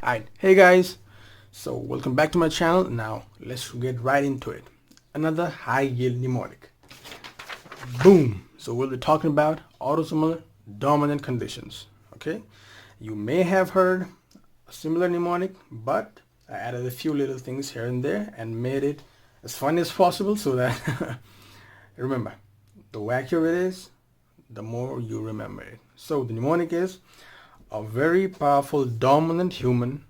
Alright, hey guys, so welcome back to my channel. Now let's get right into it. Another high yield mnemonic. Boom. So we'll be talking about autosomal dominant conditions. Okay, you may have heard a similar mnemonic, but I added a few little things here and there and made it as fun as possible so that remember, the wackier it is, the more you remember it. So the mnemonic is a very powerful dominant human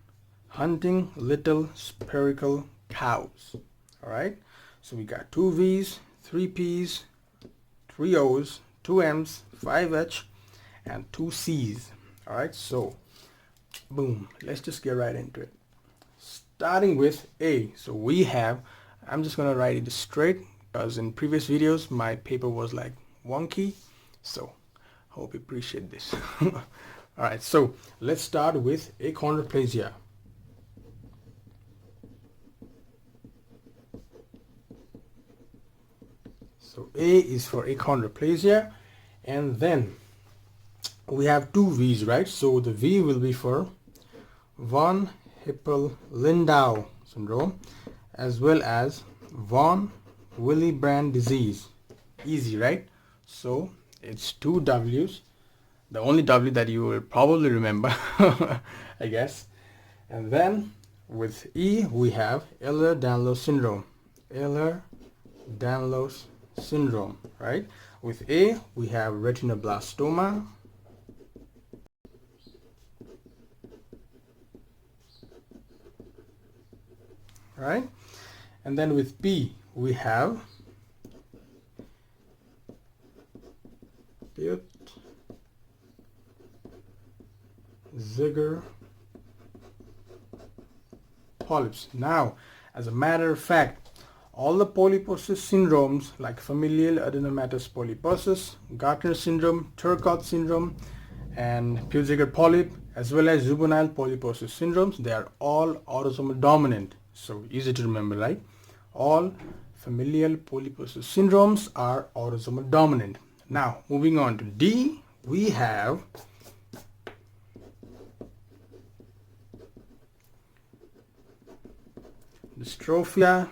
hunting little spherical cows. Alright, so we got 2 V's, 3 P's, 3 O's, 2 M's, 5 H, and 2 C's. Alright, so boom, let's just get right into it. Starting with A. So we have, I'm just gonna write it straight because in previous videos my paper was like wonky, so hope you appreciate this. Alright, so let's start with achondroplasia. So A is for achondroplasia, and then we have 2 V's, right? So the V will be for von Hippel-Lindau syndrome as well as von Willebrand disease. Easy, right? So it's 2 W's. The only W that you will probably remember, I guess. And then with E, we have Ehlers-Danlos syndrome. Ehlers-Danlos syndrome, right? With A, we have retinoblastoma. Right? And then with B, we have Ziegler polyps. Now, as a matter of fact, all the polyposis syndromes like familial adenomatous polyposis, Gartner syndrome, Turcotte syndrome, and Pew-Ziegler polyp, as well as juvenile polyposis syndromes, they are all autosomal dominant. So easy to remember, right? All familial polyposis syndromes are autosomal dominant. Now, moving on to D, we have Dystrophy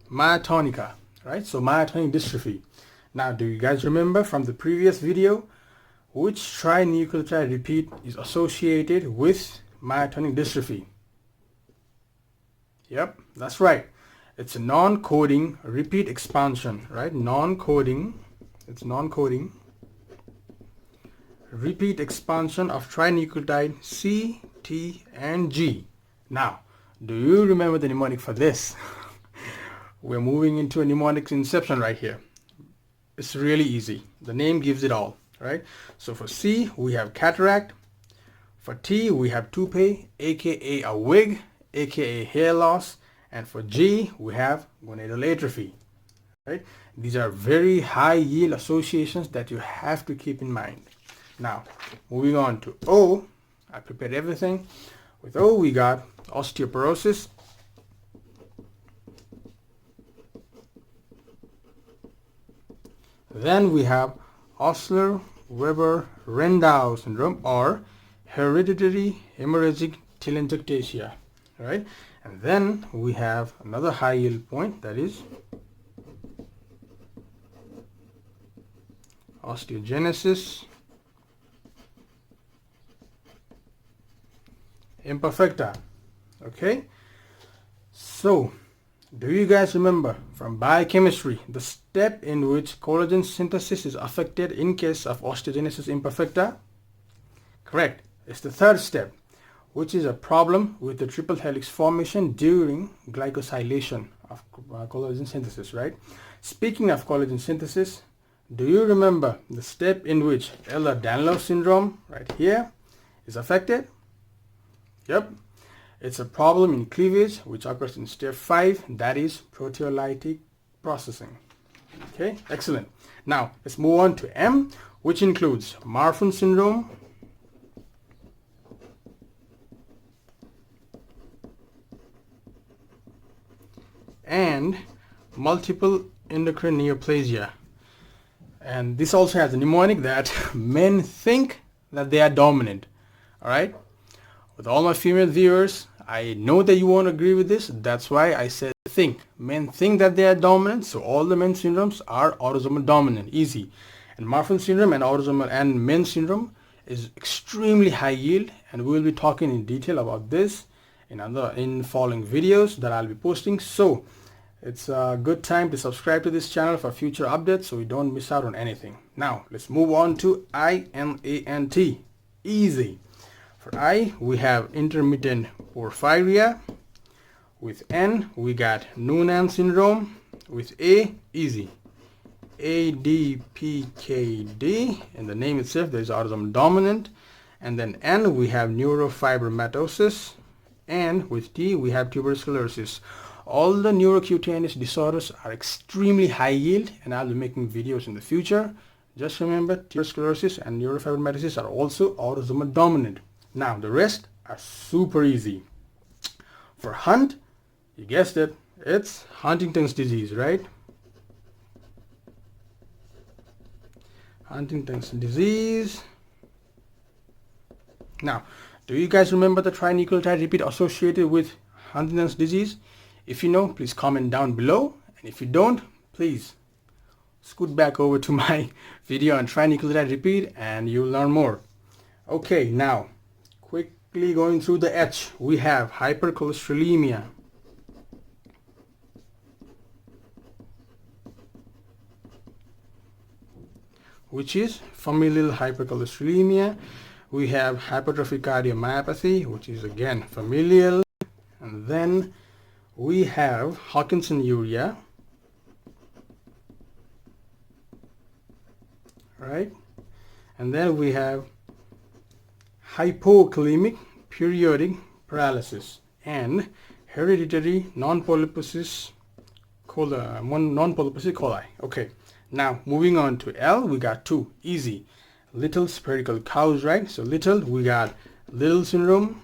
myotonica, right? So myotonic dystrophy. Now, do you guys remember from the previous video which trinucleotide repeat is associated with myotonic dystrophy? Yep, that's right. It's a non-coding repeat expansion, right? Non-coding, it's non-coding repeat expansion of trinucleotide C, T, and G. Now, do you remember the mnemonic for this? We're moving into a mnemonics inception right here. It's really easy. The name gives it all, right? So for C, we have cataract. For T, we have toupee, aka a wig, aka hair loss. And for G, we have gonadal atrophy, right? These are very high yield associations that you have to keep in mind. Now, moving on to O, I prepared everything. With O, we got osteoporosis. Then we have Osler-Weber-Rendau syndrome, or hereditary hemorrhagic telangiectasia, right? And then we have another high yield point, that is osteogenesis imperfecta. Okay, so do you guys remember from biochemistry the step in which collagen synthesis is affected in case of osteogenesis imperfecta? Correct, it's the 3rd step, which is a problem with the triple helix formation during glycosylation of collagen synthesis, right? Speaking of collagen synthesis, do you remember the step in which Ehlers-Danlos syndrome right here is affected? Yep, it's a problem in cleavage which occurs in step 5, that is proteolytic processing. Okay, excellent. Now let's move on to M, which includes Marfan syndrome, and multiple endocrine neoplasia. And this also has a mnemonic that men think that they are dominant. All right. With all my female viewers, I know that you won't agree with this. That's why I said think. Men think that they are dominant, so all the men syndromes are autosomal dominant. Easy. And Marfan syndrome and autosomal and men syndrome is extremely high yield, and we will be talking in detail about this in following videos that I'll be posting. So it's a good time to subscribe to this channel for future updates so you don't miss out on anything. Now let's move on to INANT. Easy. For I, we have intermittent porphyria. With N, we got Noonan syndrome. With A, easy. ADPKD. In the name itself, there is autosomal dominant. And then N, we have neurofibromatosis. And with T, we have tuberous sclerosis. All the neurocutaneous disorders are extremely high yield, and I'll be making videos in the future. Just remember, tuberous sclerosis and neurofibromatosis are also autosomal dominant. Now the rest are super easy. For Hunt, you guessed it, it's Huntington's disease, right? Huntington's disease. Now, do you guys remember the trinucleotide repeat associated with Huntington's disease? If you know, please comment down below. And if you don't, please scoot back over to my video on trinucleotide repeat and you'll learn more. Okay, now quickly going through the H, we have hypercholesterolemia. Which is familial hypercholesterolemia. We have hypertrophic cardiomyopathy, which is again familial. And then we have Hawkinsonuria, right? And then we have hypokalemic periodic paralysis and hereditary non-polyposis coli. Okay, now moving on to L, we got two, easy. Little spherical cows, right? So little, we got Little syndrome.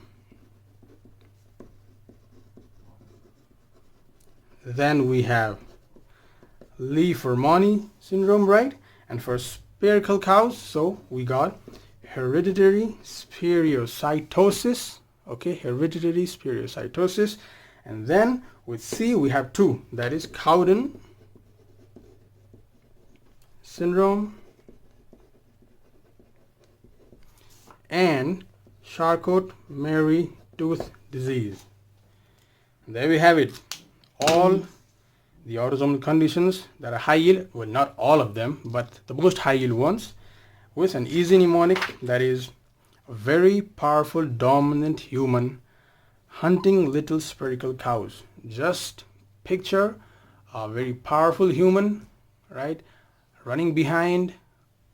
Then we have Lee-Fermoni syndrome, right? And for spherical cows, so we got hereditary spherocytosis. Okay, hereditary spherocytosis. And then with C, we have two, that is Cowden syndrome and Charcot-Marie-Tooth disease. And there we have it. All the autosomal conditions that are high yield, well, not all of them, but the most high yield ones, with an easy mnemonic that is a very powerful dominant human hunting little spherical cows. Just picture a very powerful human, right, running behind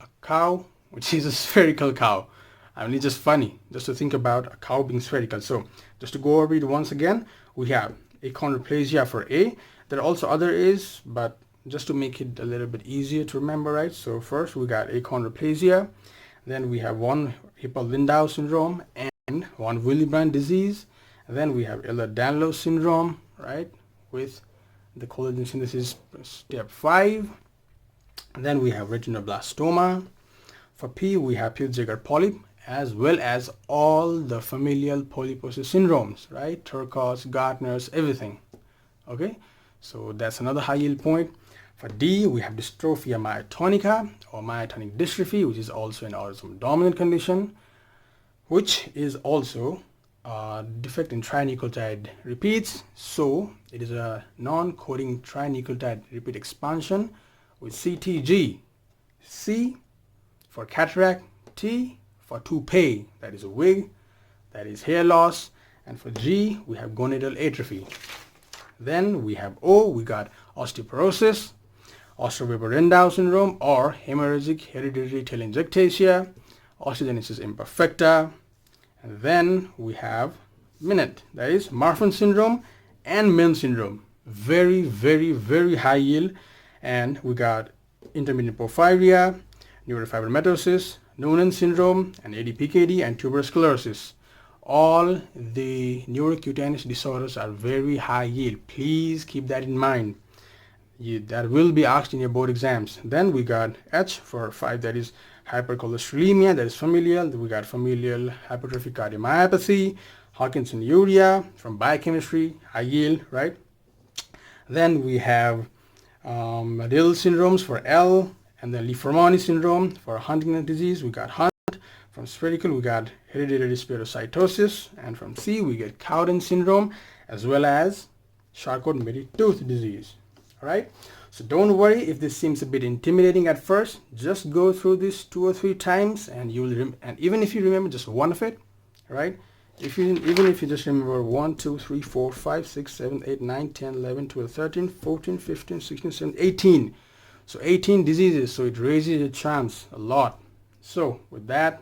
a cow, which is a spherical cow. I mean, it's just funny just to think about a cow being spherical. So just to go over it once again, we have Achondroplasia for A. There are also other A's, but just to make it a little bit easier to remember, right? So first we got Achondroplasia, then we have one Hippo-Lindau syndrome and one Willebrand disease, and then we have Ehlers-Danlos syndrome, right, with the collagen synthesis step 5, and then we have retinoblastoma. For P, we have Peutz-Jeghers polyp, as well as all the familial polyposis syndromes, right? Turcos, Gartner's, everything. Okay, so that's another high yield point. For D, we have dystrophia myotonica or myotonic dystrophy, which is also an autosomal dominant condition, which is also a defect in trinucleotide repeats. So it is a non-coding trinucleotide repeat expansion with CTG. C for cataract, T for toupee, that is a wig, that is hair loss, and for G, we have gonadal atrophy. Then we have O, we got osteoporosis, Osteogenesis syndrome or hemorrhagic hereditary telangiectasia, Osteogenesis imperfecta, and then we have MINET, that is Marfan syndrome and Men syndrome. Very, very, very high yield. And we got intermittent porphyria, neurofibromatosis, Noonan syndrome, and ADPKD, and tuberous sclerosis. All the neurocutaneous disorders are very high yield. Please keep that in mind. That will be asked in your board exams. Then we got H for 5, that is hypercholesterolemia, that is familial. We got familial hypertrophic cardiomyopathy, Huntington from biochemistry, high yield, right? Then we have Liddle syndromes for L, and then Li-Fraumeni syndrome for Huntington disease. We got Hunt. From spherical, we got hereditary spherocytosis, and from C, we get Cowden syndrome, as well as Charcot-Marie-Tooth disease. All right. So don't worry if this seems a bit intimidating at first. Just go through this 2 or 3 times, and you will. And even if you remember just one of it, right? Even if you just remember 1, 2, 3, 4, 5, 6, 7, 8, 9, 10, 11, 12, 13, 14, 15, 16, 17, 18. So 18 diseases. So it raises your chance a lot. So with that,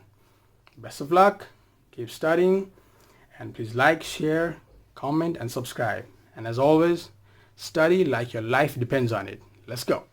best of luck. Keep studying, and please like, share, comment, and subscribe. And as always, study like your life depends on it. Let's go.